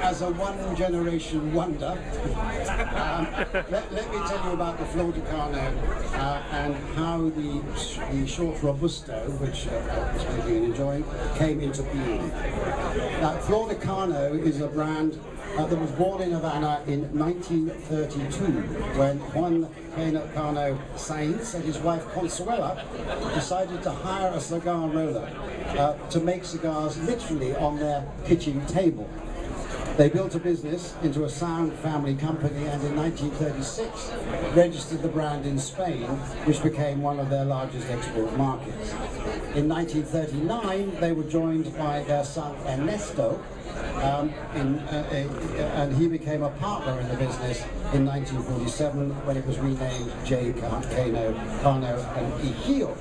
As a one-generation wonder, let me tell you about the Flor de Cano and how the short Robusto, which I was making and enjoying, came into being. Now, Flor de Cano is a brand that was born in Havana in 1932 when Juan Cano Sainz and his wife Consuela decided to hire a cigar roller to make cigars literally on their kitchen table. They built a business into a sound family company and in 1936 registered the brand in Spain, which became one of their largest export markets. In 1939 they were joined by their son Ernesto, and he became a partner in the business in 1947 when it was renamed J. Cano and Ijio.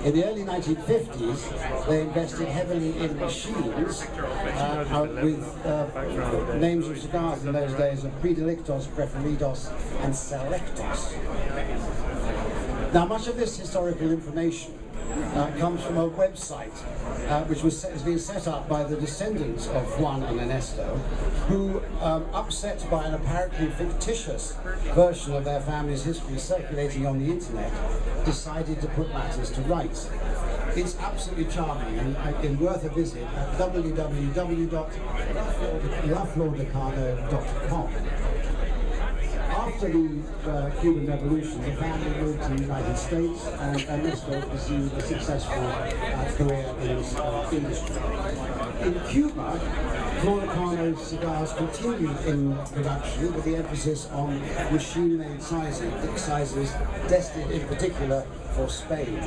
In the early 1950s, they invested heavily in machines with names of cigars in those days of Predilectos, Preferidos, and Selectos. Now, much of this historical information comes from a website which has been set up by the descendants of Juan and Ernesto, who, upset by an apparently fictitious version of their family's history circulating on the internet, decided to put matters to rights. It's absolutely charming and worth a visit at www.laflordecano.com. After the Cuban Revolution, the family moved to the United States and Ernesto pursued a successful career in this industry. In Cuba, Flor de Cano cigars continued in production with the emphasis on machine-made sizes destined in particular for Spain.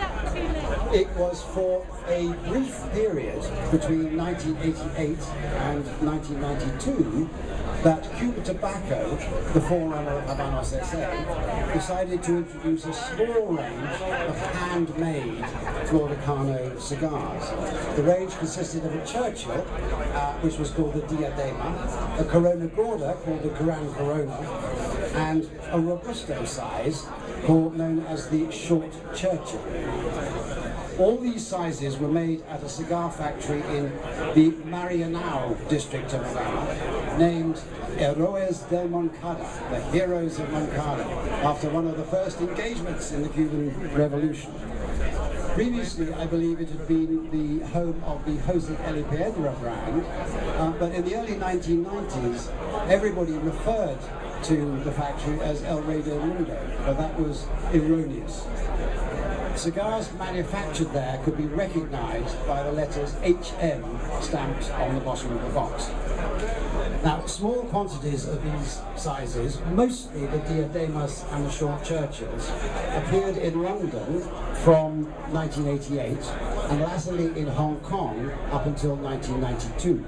It was for a brief period between 1988 and 1992 that Cuba Tobacco, the forerunner of Habanos SA, decided to introduce a small range of handmade Flor de Cano cigars. The range consisted of a Churchill, which was called the Diadema, a Corona Gorda called the Gran Corona, and a Robusto size known as the Short Churchill. All these sizes were made at a cigar factory in the Marianao district of Havana, named Héroes del Moncada, the Heroes of Moncada, after one of the first engagements in the Cuban Revolution. Previously, I believe it had been the home of the Jose Eli Piedra brand, but in the early 1990s, everybody referred to the factory as El Rey del Mundo, but that was erroneous. Cigars manufactured there could be recognized by the letters HM stamped on the bottom of the box. Now, small quantities of these sizes, mostly the Diademas and the Short Churchills, appeared in London from 1988 and latterly in Hong Kong up until 1992.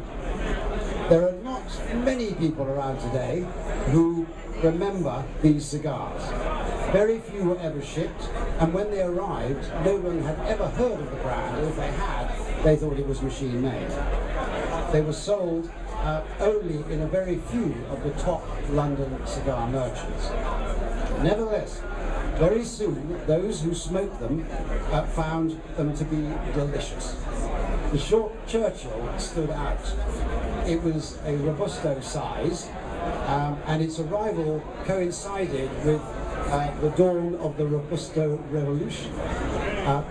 There are not many people around today who remember these cigars. Very few were ever shipped, and when they arrived, no one had ever heard of the brand, and if they had, they thought it was machine-made. They were sold only in a very few of the top London cigar merchants. Nevertheless, very soon, those who smoked them found them to be delicious. The Short Churchill stood out. It was a Robusto size, and its arrival coincided with the dawn of the Robusto Revolution.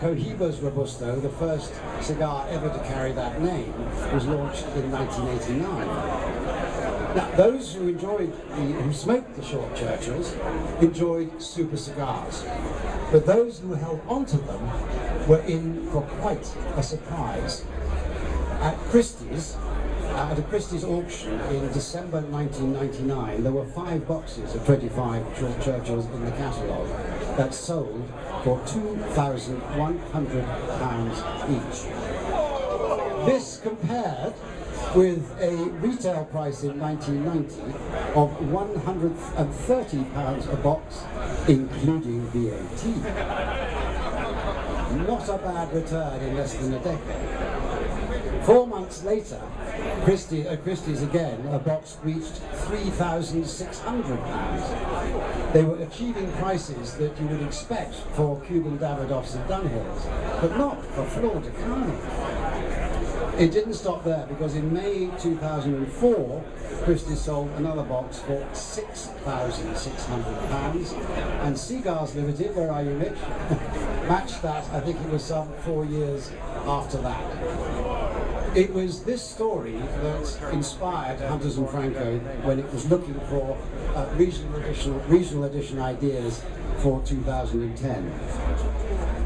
Cohiba's Robusto, the first cigar ever to carry that name, was launched in 1989. Now, those who smoked the Short Churchills enjoyed super cigars, but those who held onto them were in for quite a surprise. At a Christie's auction in December 1999, there were 5 boxes of 25 Short Churchills in the catalogue that sold for £2,100 each. This compared with a retail price in 1990 of £130 a box, including VAT. Not a bad return in less than a decade. 4 months later, Christie's again, a box reached £3,600. They were achieving prices that you would expect for Cuban Davidoffs and Dunhills, but not for Flor de Cano. It didn't stop there, because in May 2004, Christie's sold another box for £6,600, and Cigars Limited, where are you, Rich, matched that. I think it was some 4 years after that. It was this story that inspired Hunters Frankau when it was looking for regional edition ideas for 2010.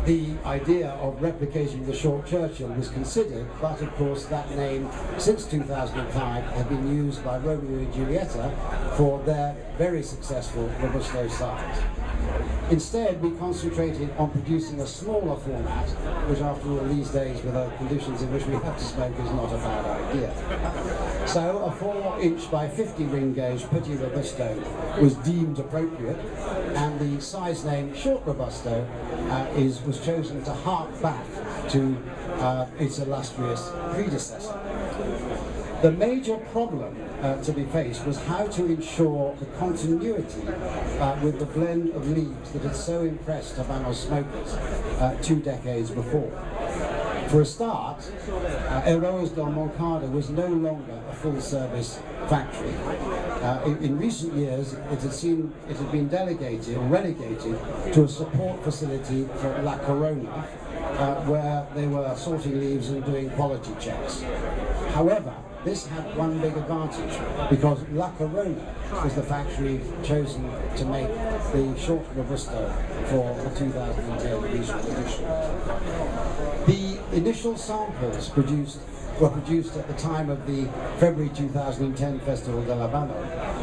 The idea of replicating the short Churchill was considered, but of course that name, since 2005, had been used by Romeo and Julieta for their very successful Robusto size. Instead, we concentrated on producing a smaller format, which after all these days, with the conditions in which we have to smoke, is not a bad idea. So a 4" by 50 ring gauge Petit Robusto was deemed appropriate, and the size name Short Robusto was chosen to hark back to its illustrious predecessor. The major problem to be faced was how to ensure the continuity with the blend of leaves that had so impressed Habanos smokers 2 decades before. For a start, Heroes del Moncada was no longer a full-service factory. In recent years, it had been delegated or relegated to a support facility for La Corona, where they were sorting leaves and doing quality checks. However, this had one big advantage, because La Corona was the factory chosen to make the short Robusto for the 2010 regional edition. The initial samples were produced at the time of the February 2010 Festival de La Habana,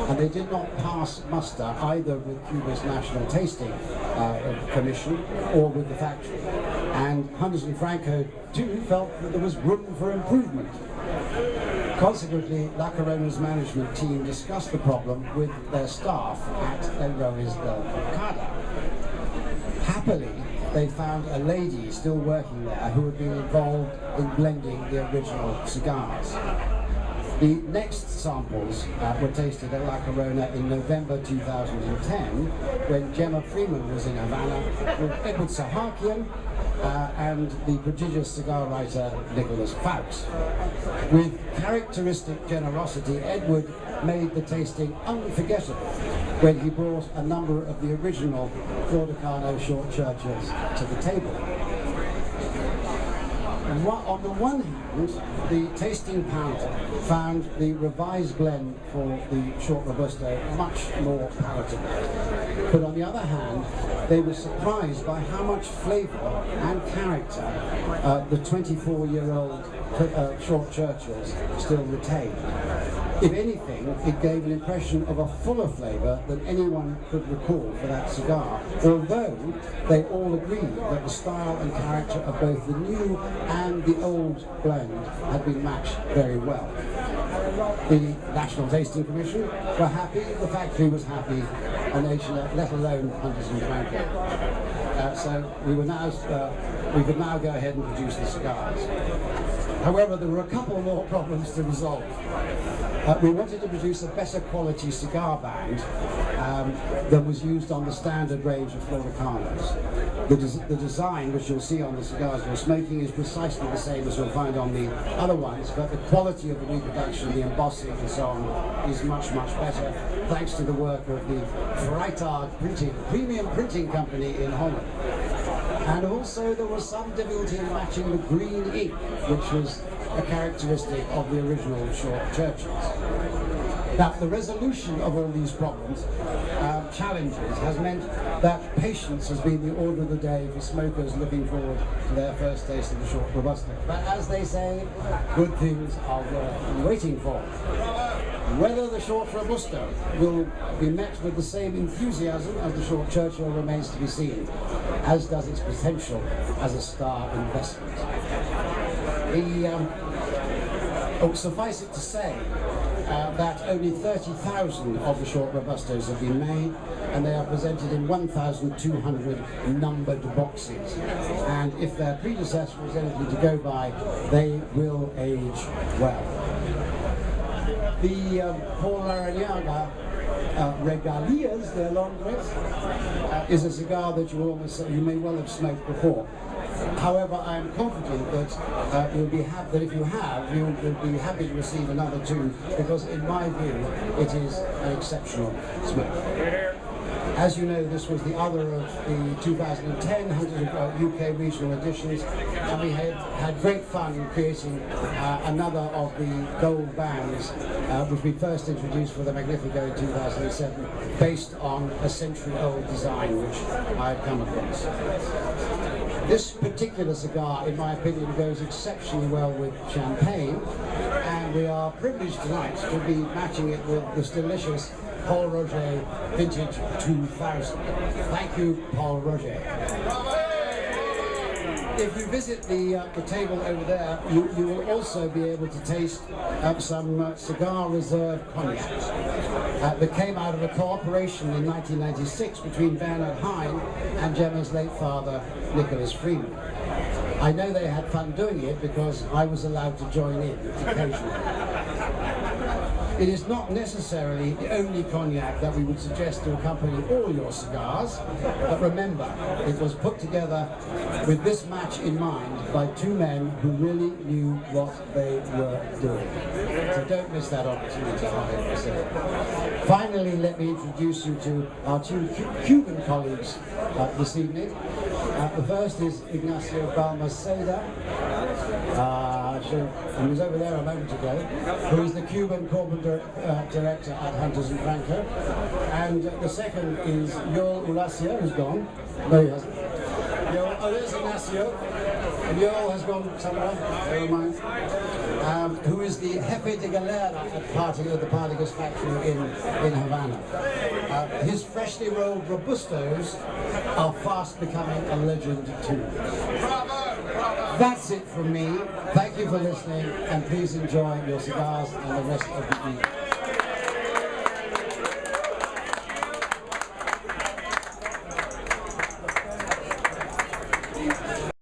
and they did not pass muster either with Cuba's National Tasting Commission or with the factory. And Hunters Frankau too felt that there was room for improvement. Consequently, La Corona's management team discussed the problem with their staff at Heroes del Moncada. Happily, they found a lady still working there who had been involved in blending the original cigars. The next samples were tasted at La Corona in November 2010, when Gemma Freeman was in Havana with Edward Sahakian and the prodigious cigar writer Nicholas Fowkes. With characteristic generosity, Edward made the tasting unforgettable when he brought a number of the original Flor de Cano short Churchills to the table. On the one hand, the tasting panel found the revised blend for the short Robusto much more palatable. But on the other hand, they were surprised by how much flavour and character the 24-year-old short Churchills still retained. If anything, it gave an impression of a fuller flavour than anyone could recall for that cigar, although they all agreed that the style and character of both the new and the old blend had been matched very well. The National Tasting Commission were happy, the factory was happy, and let alone Hunters Frankau. So we could now go ahead and produce the cigars. However, there were a couple more problems to resolve. We wanted to produce a better quality cigar band than was used on the standard range of Flor de Canos. The design, which you'll see on the cigars you're smoking, is precisely the same as you'll find on the other ones, but the quality of the reproduction, the embossing and so on, is much, much better, thanks to the work of the Freitag premium printing company in Holland. And also there was some difficulty in matching the green ink, which was a characteristic of the original short Churchills. Now, the resolution of all these problems, challenges, has meant that patience has been the order of the day for smokers looking forward to their first taste of the short Robusto. But as they say, good things are worth waiting for. Whether the short Robusto will be met with the same enthusiasm as the short Churchill remains to be seen, as does its potential as a star investment. Suffice it to say that only 30,000 of the short Robustos have been made, and they are presented in 1,200 numbered boxes. And if their predecessor is anything to go by, they will age well. The Paul Larrañaga Regalias de Londres is a cigar that you may well have smoked before. However, I am confident that you'll be if you have, you'll be happy to receive another two, because in my view, it is an exceptional smoke. As you know, this was the other of the 2010 Hunters UK regional editions, and we had great fun in creating another of the gold bands, which we first introduced for the Magnifico in 2007, based on a century-old design which I had come across. This particular cigar, in my opinion, goes exceptionally well with champagne, and we are privileged tonight to be matching it with this delicious Paul Roger Vintage 2000. Thank you, Paul Roger. If you visit the table over there, you will also be able to taste some Cigar Reserve cognacs that came out of a cooperation in 1996 between Bernard Hein and Gemma's late father, Nicholas Freeman. I know they had fun doing it because I was allowed to join in occasionally. It is not necessarily the only cognac that we would suggest to accompany all your cigars, but remember, it was put together with this match in mind by two men who really knew what they were doing. So don't miss that opportunity, I say. Finally, let me introduce you to our two Cuban colleagues this evening. The first is Ignacio Balmaceda, who was over there a moment ago, who is the Cuban corporate director at Hunters Frankau. And the second is Joel Ulacia, who's gone. No, he hasn't. Oh, there's Ignacio. And Joel has gone somewhere, never mind. Who is the Jefe de Galera at the Partagas factory in Havana. His freshly rolled Robustos are fast becoming a legend too. That's it from me. Thank you for listening, and please enjoy your cigars and the rest of the evening.